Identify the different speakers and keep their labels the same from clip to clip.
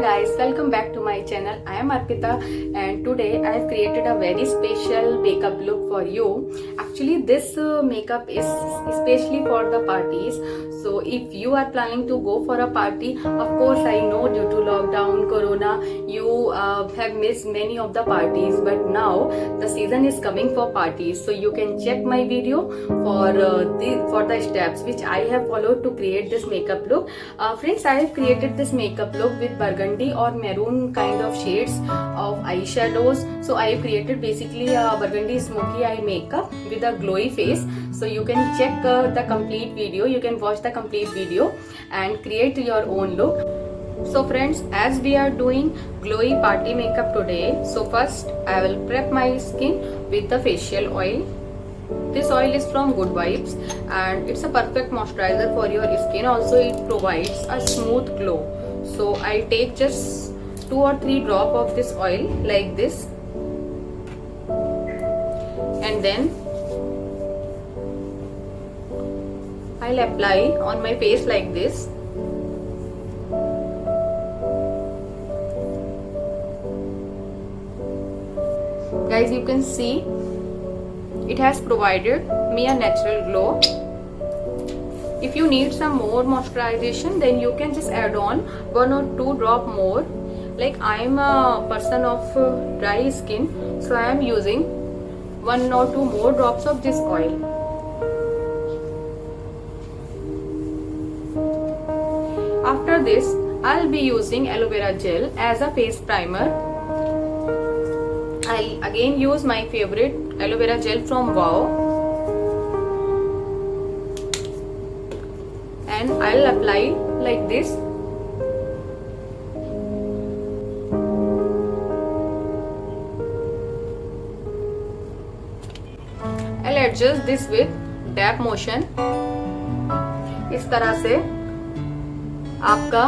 Speaker 1: guys, welcome back to my channel. I am Arpita and today I have created a very special makeup look for you. Actually this makeup is especially for the parties. So if you are planning to go for a party, of course I know due to lockdown, corona, you have missed many of the parties, but now the season is coming for parties. So you can check my video for the steps which I have followed to create this makeup look. Friends, I have created this makeup look with burgundy or maroon kind of shades of eyeshadows. So I have created basically a burgundy smoky eye makeup with a glowy face. So you can check the complete video, you can watch the complete video and create your own look. So friends, as we are doing glowy party makeup today, so first I will prep my skin with the facial oil. This oil is from Good Vibes and it's a perfect moisturizer for your skin. Also it provides a smooth glow. So I take just 2 or 3 drops of this oil like this, and then I'll apply on my face like this. Guys, you can see it has provided me a natural glow. If you need some more moisturization, then you can just add on 1 or 2 drop more. Like I am a person of dry skin, so I am using 1 or 2 more drops of this oil. After this, I'll be using aloe vera gel as a face primer. I'll again use my favorite aloe vera gel from Wow, and I'll apply like this. I'll adjust this with dab motion. इस तरह से आपका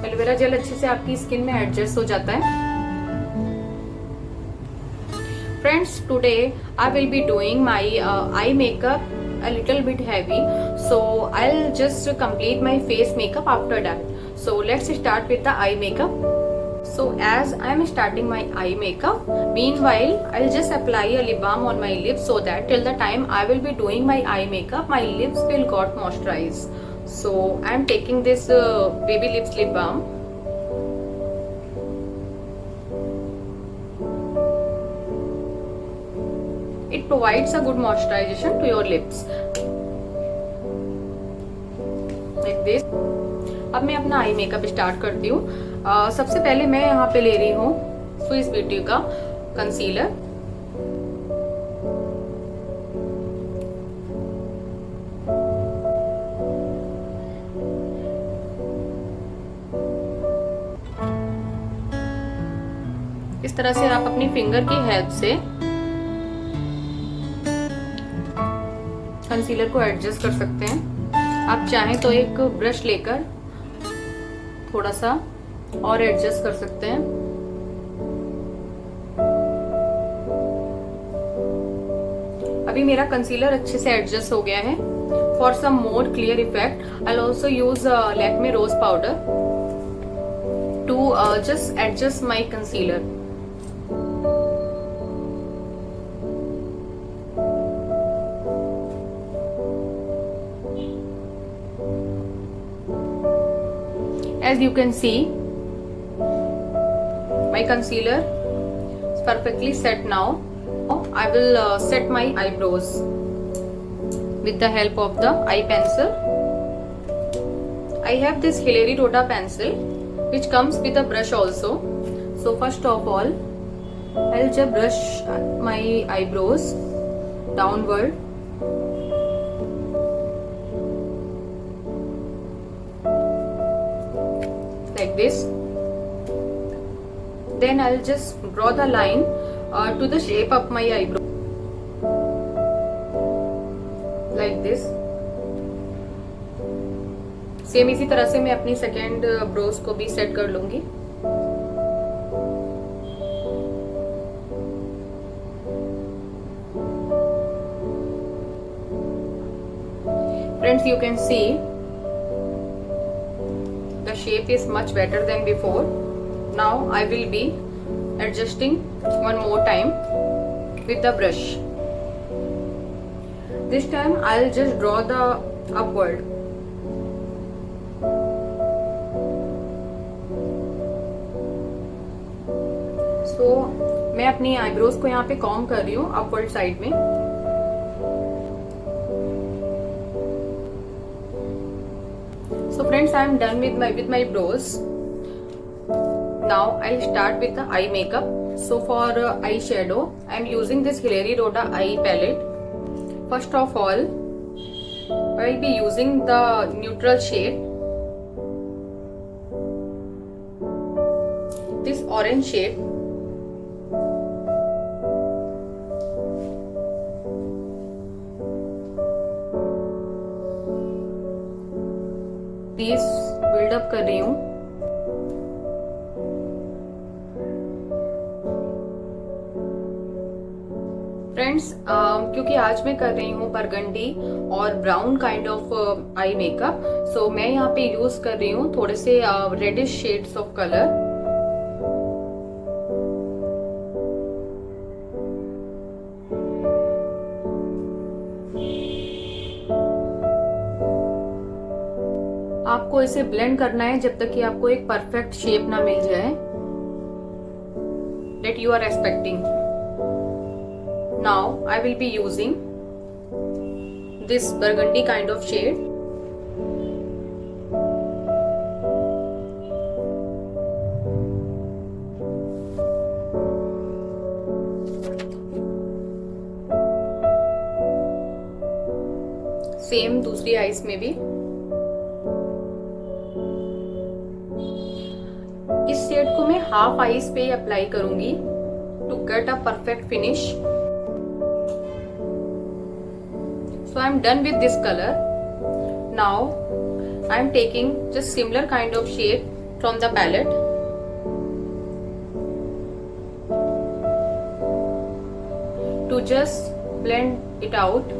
Speaker 1: aloe vera gel अच्छे से आपकी skin में adjust हो जाता है. Friends, today I will be doing my eye makeup a little bit heavy, so I'll just complete my face makeup after that. So let's start with the eye makeup. So as I am starting my eye makeup, meanwhile I'll just apply a lip balm on my lips so that till the time I will be doing my eye makeup, my lips will got moisturized. So I am taking this baby lips lip balm. It provides a good moisturization to your lips like this. अब मैं अपना eye makeup start करती हूँ. सबसे पहले मैं यहाँ पे ले रही हूँ स्विस ब्यूटी का कंसीलर. इस तरह से आप अपनी फिंगर की हेल्प से कंसीलर को एडजस्ट कर सकते हैं. आप चाहें तो एक ब्रश लेकर थोड़ा सा और एडजस्ट कर सकते हैं. अभी मेरा कंसीलर अच्छे से एडजस्ट हो गया है. For some more clear effect I also use Lakme rose powder to just adjust my concealer. As you can see, my concealer is perfectly set now. I will set my eyebrows with the help of the eye pencil. I have this Hilary Rhoda pencil which comes with a brush also. So first of all, I'll just brush my eyebrows downward. Like this. Then I'll just draw the line to the shape of my eyebrow like this. Same इसी तरह से मैं अपनी second Broz को भी set कर लूंगी. Friends, you can see the shape is much better than before. Now I will be adjusting one more time with the brush. This time I'll just draw the upward. So मैं अपनी eyebrows को यहाँ पे com कर रही हूँ upward side में. So friends, I am done with my brows. Now I'll start with the eye makeup. So for eye shadow, I am using this Hilary Rhoda eye palette. First of all, I'll be using the neutral shade. This orange shade. These build up कर रही हूँ. Friends, क्योंकि आज मैं कर रही हूँ burgundy और brown kind of eye makeup, so मैं यहाँ पे यूज कर रही हूँ थोड़े से रेडिश शेड्स ऑफ कलर. आपको इसे ब्लेंड करना है जब तक कि आपको एक परफेक्ट शेप ना मिल जाए that you are expecting. Now I will be using this burgundy kind of shade. Same दूसरी आईज में भी. इस शेड को मैं हाफ आईज पे अप्लाई करूंगी to get a perfect finish. So I am done with this colour. Now I am taking just similar kind of shade from the palette. To just blend it out.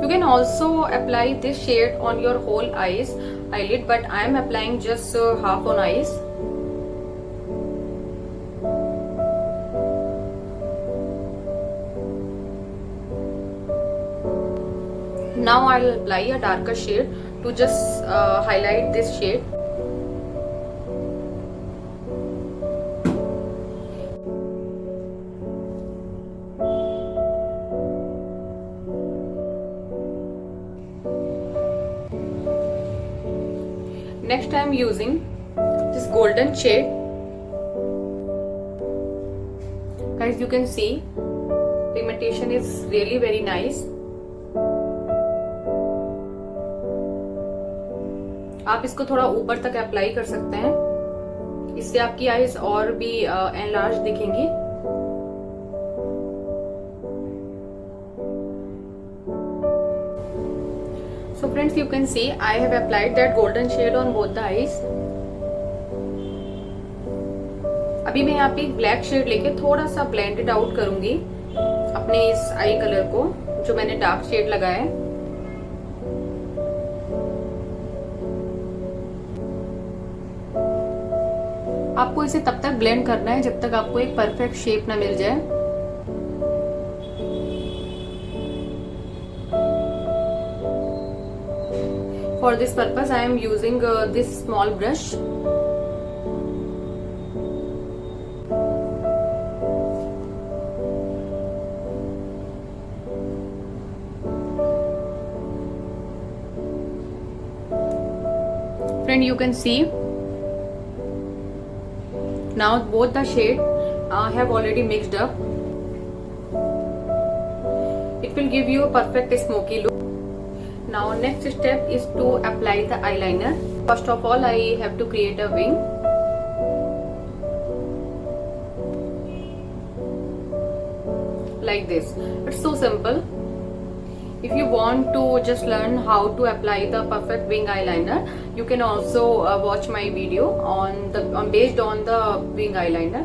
Speaker 1: You can also apply this shade on your whole eyelid, but I am applying just half on eyes. Now I'll apply a darker shade to just highlight this shade. Next I am using this golden shade. Guys, you can see pigmentation is really very nice. आप इसको थोड़ा ऊपर तक apply कर सकते हैं. इससे आपकी आईज और भी एनलार्ज दिखेंगी. So friends, you can see I have applied that golden shade on both the eyes. अभी मैं यहाँ पे एक ब्लैक शेड लेके थोड़ा सा ब्लेंडेड आउट करूंगी अपने इस आई कलर को जो मैंने डार्क शेड लगाया है. आपको इसे तब तक ब्लेंड करना है जब तक आपको एक परफेक्ट शेप ना मिल जाए. For this purpose, I am using this small brush. Friend, you can see now both the shade have already mixed up. It will give you a perfect smoky look. Now next step is to apply the eyeliner. First of all, I have to create a wing. Like this. It's so simple. If you want to just learn how to apply the perfect wing eyeliner, you can also watch my video based on the wing eyeliner.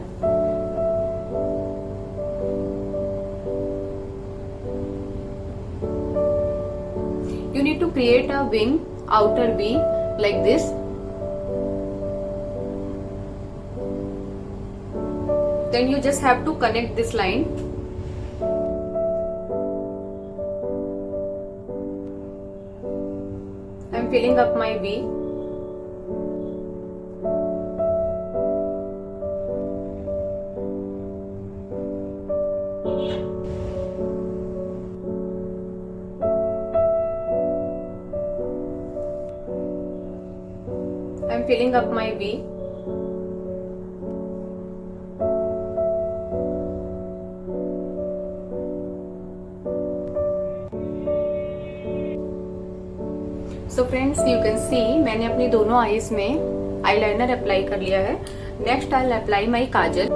Speaker 1: You need to create a wing, outer V like this. Then you just have to connect this line. I'm filling up my V. I'm filling up my V. So friends, you can सी मैंने अपनी दोनों eyes में eyeliner apply कर लिया है. Next I will apply my Kajal.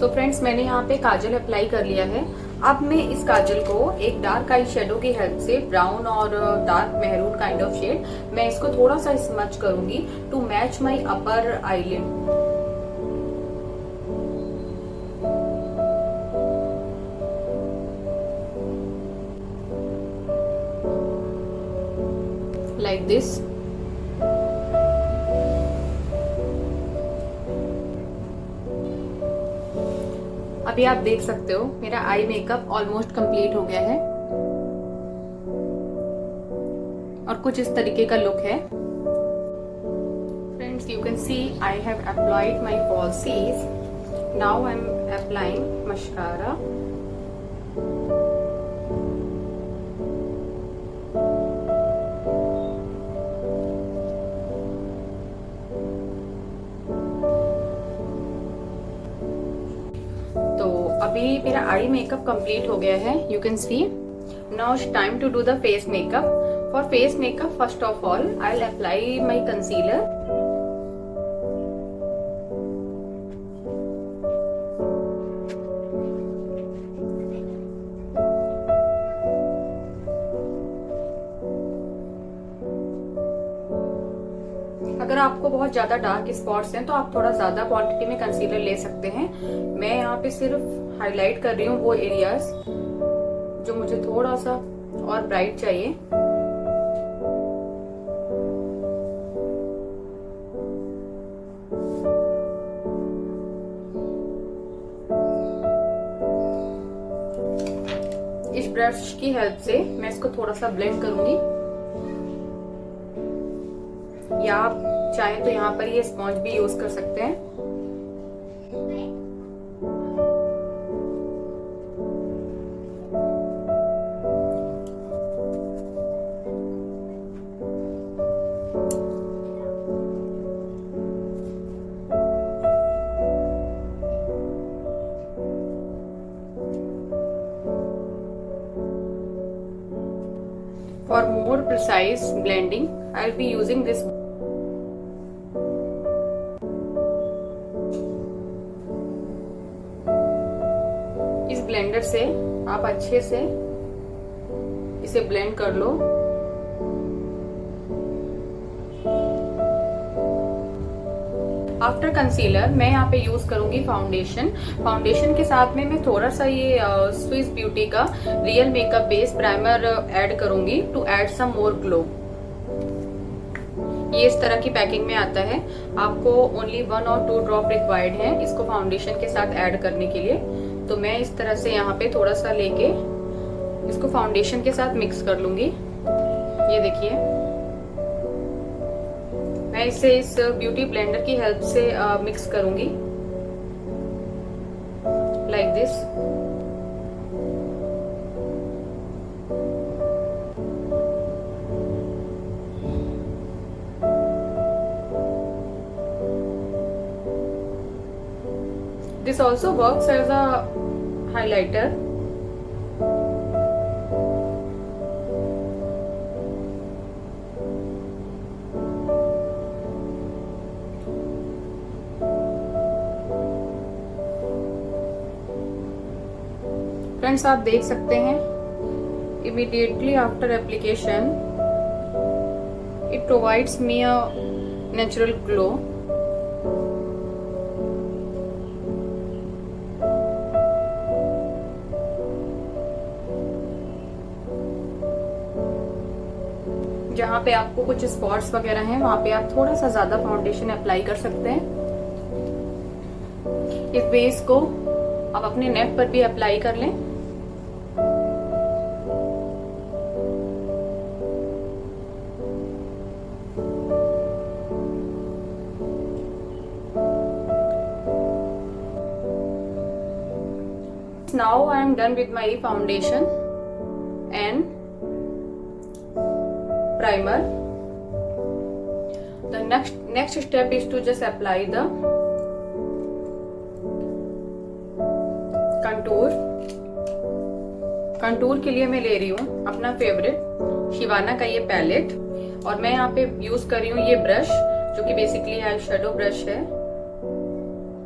Speaker 1: So friends, मैंने यहाँ पे काजल अप्लाई कर लिया है. अब मैं इस काजल को एक डार्क आई शेडो की हेल्प से, ब्राउन और dark maroon kind of shade, मैं इसको थोड़ा सा स्मच करूंगी to match my upper eyelid. like this. अभी आप देख सकते हो मेरा आई मेकअप ऑलमोस्ट कंप्लीट हो गया है और कुछ इस तरीके का लुक है. Friends, you can see I have applied my falsies. Now I am applying mascara. अभी मेरा आई मेकअप कंप्लीट हो गया है. You can see now it's time to do the face makeup. For face makeup first of all I will apply my concealer. अगर आपको बहुत ज्यादा dark spots हैं तो आप थोड़ा ज्यादा क्वांटिटी में कंसीलर ले सकते हैं. मैं यहाँ पे सिर्फ हाईलाइट कर रही हूँ वो एरियाज जो मुझे थोड़ा सा और ब्राइट चाहिए. इस ब्रश की हेल्प से मैं इसको थोड़ा सा ब्लेंड करूंगी, या आप चाहें तो यहाँ पर ये स्पॉन्ज भी यूज कर सकते हैं. For more precise blending, I'll be using this. इस ब्लेंडर से आप अच्छे से इसे ब्लेंड कर लो. आफ्टर कंसीलर मैं यहाँ पे यूज करूंगी फाउंडेशन. फाउंडेशन के साथ में मैं थोड़ा सा ये स्विस ब्यूटी का real makeup base primer add करूंगी to add some more glow. ये इस तरह की पैकिंग में आता है. आपको ओनली 1 और 2 ड्रॉप रिक्वायर्ड है इसको फाउंडेशन के साथ ऐड करने के लिए. तो मैं इस तरह से यहाँ पे थोड़ा सा लेके इसको फाउंडेशन के साथ मिक्स कर लूंगी. ये देखिए, मैं इसे इस ब्यूटी ब्लेंडर की हेल्प से मिक्स करूंगी like this. This also works as a highlighter. Friends, आप देख सकते हैं immediately after application it provides me a natural glow. जहाँ पे आपको कुछ स्पॉट्स वगैरह हैं वहां पे आप थोड़ा सा ज्यादा फाउंडेशन अप्लाई कर सकते हैं। इस बेस को आप अपने नेक पर भी अप्लाई कर लें। Now I am done with my foundation and primer. The next step is to just apply the contour. Contour के लिए मैं ले रही हूँ अपना फेवरेट शिवाना का ये पैलेट, और मैं यहाँ पे यूज कर रही हूँ ये ब्रश जो कि बेसिकली आई शेडो ब्रश है,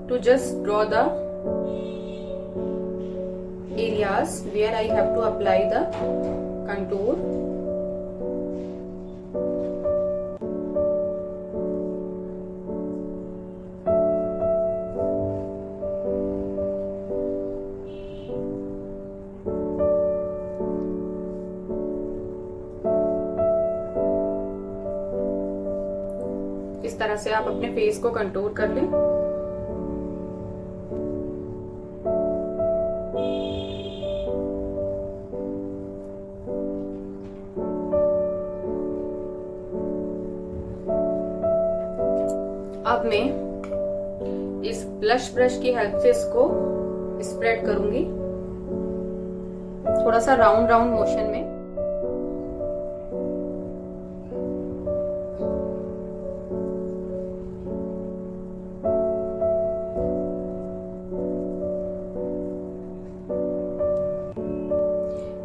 Speaker 1: to just draw the areas where I have to apply the contour. इस तरह से आप अपने फेस को कंटूर कर लें। अब मैं इस ब्लश ब्रश की हेल्प से इसको स्प्रेड करूंगी थोड़ा सा राउंड राउंड मोशन में।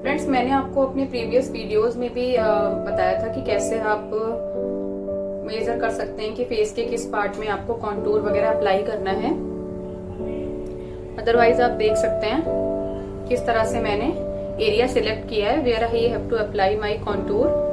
Speaker 1: फ्रेंड्स, मैंने आपको अपने प्रीवियस वीडियोस में भी बताया था कि कैसे आप मेजर कर सकते हैं कि फेस के किस पार्ट में आपको कॉन्टूर वगैरह अप्लाई करना है। अदरवाइज आप देख सकते हैं किस तरह से मैंने एरिया सिलेक्ट किया है where I have to apply my contour.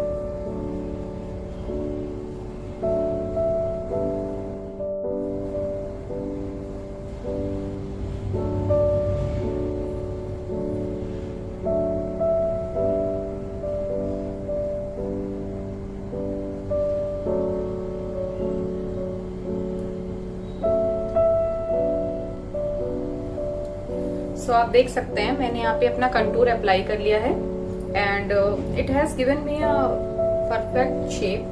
Speaker 1: So आप देख सकते हैं मैंने यहाँ पे अपना कंटूर अप्लाई कर लिया है and it has given me a perfect shape.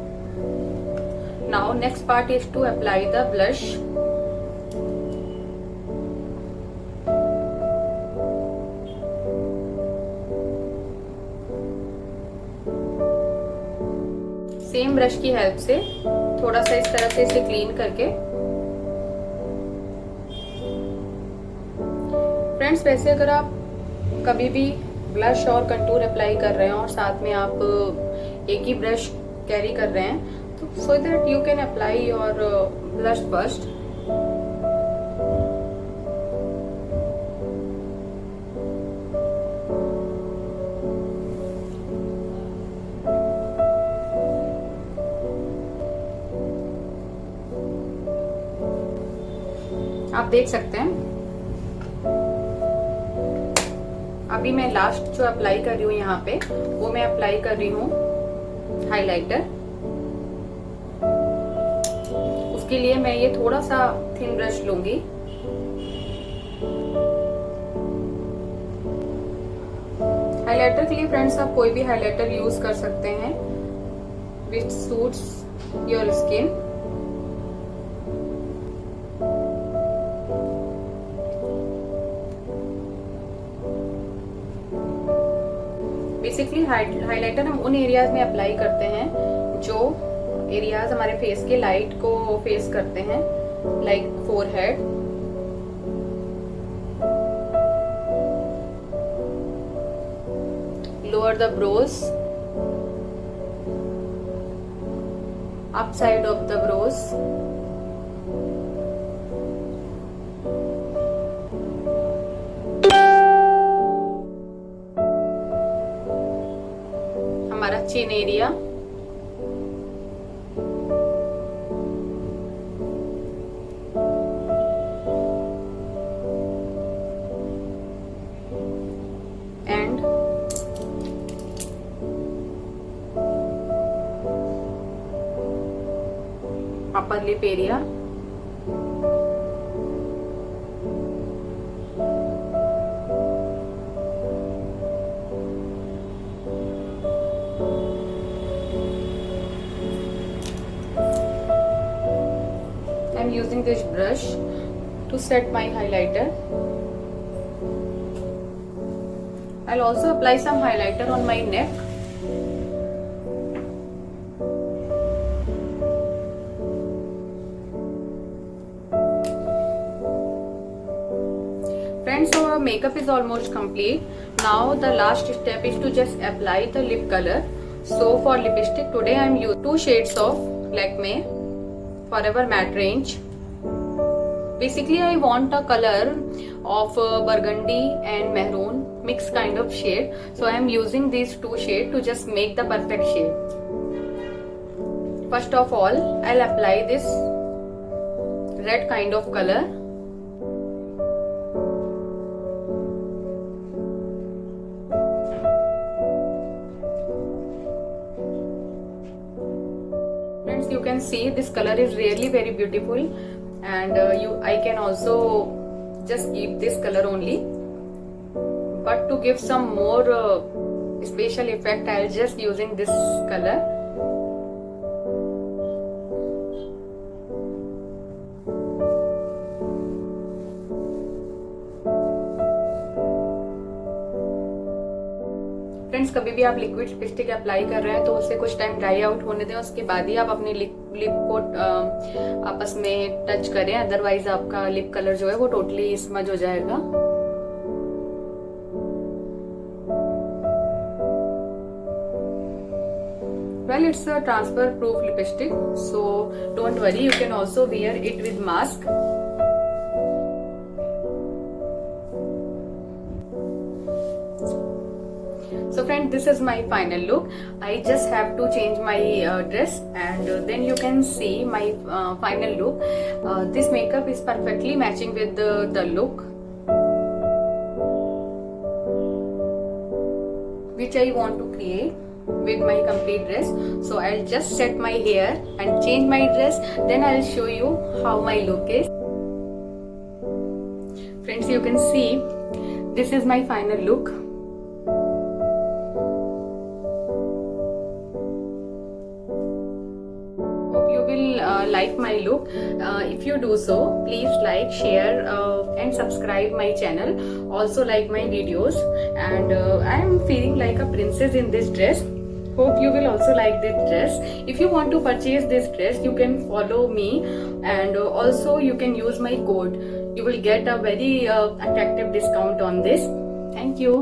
Speaker 1: Now next part is to apply the blush. Same brush की हेल्प से थोड़ा सा इस तरह से इसे क्लीन करके। फ्रेंड्स, वैसे अगर आप कभी भी ब्लश और कंटूर अप्लाई कर रहे हैं और साथ में आप एक ही ब्रश कैरी कर रहे हैं तो so that you can apply your blush first. आप देख सकते हैं अभी मैं लास्ट जो अप्लाई कर रही हूँ यहाँ पे वो मैं अप्लाई कर रही हूँ हाइलाइटर। उसके लिए मैं ये थोड़ा सा थिन ब्रश लूंगी। हाइलाइटर के लिए फ्रेंड्स आप कोई भी हाइलाइटर यूज कर सकते हैं which suits your skin. Basically highlighter हम उन एरियाज में अप्लाई करते हैं जो एरियाज हमारे फेस के लाइट को फेस करते हैं, like forehead, lower the brows, up side of the brows, हमारा chin area, and upper lip area. I'm using this brush to set my highlighter. I'll also apply some highlighter on my neck. Friends, so our makeup is almost complete. Now the last step is to just apply the lip color. So for lipstick today I am using 2 shades of Lakme Forever Matte Range. Basically I want a color of burgundy and maroon mixed kind of shade. So I am using these 2 shades to just make the perfect shade. First of all, I'll apply this red kind of color. Friends, you can see this color is really very beautiful, and I can also just keep this color only, but to give some more special effect I'll just using this color. Friends, कभी भी आप liquid lipstick apply कर रहे हैं तो उसे कुछ time dry out होने दें, उसके बाद ही आप अपने लिप को आपस में टच करें, अदरवाइज आपका लिप कलर जो है वो टोटली स्मज हो जाएगा. Well, it's a transfer proof lipstick, so don't worry, you can also wear it with mask. So friend, this is my final look. I just have to change my dress, and then you can see my final look. This makeup is perfectly matching with the look which I want to create with my complete dress. So I'll just set my hair and change my dress, then I'll show you how my look is. Friends, you can see this is my final look. Like my look. If you do so, please like, share and subscribe my channel. Also like my videos, and I am feeling like a princess in this dress. Hope you will also like this dress. If you want to purchase this dress, you can follow me, and also you can use my code. You will get a very attractive discount on this. Thank you.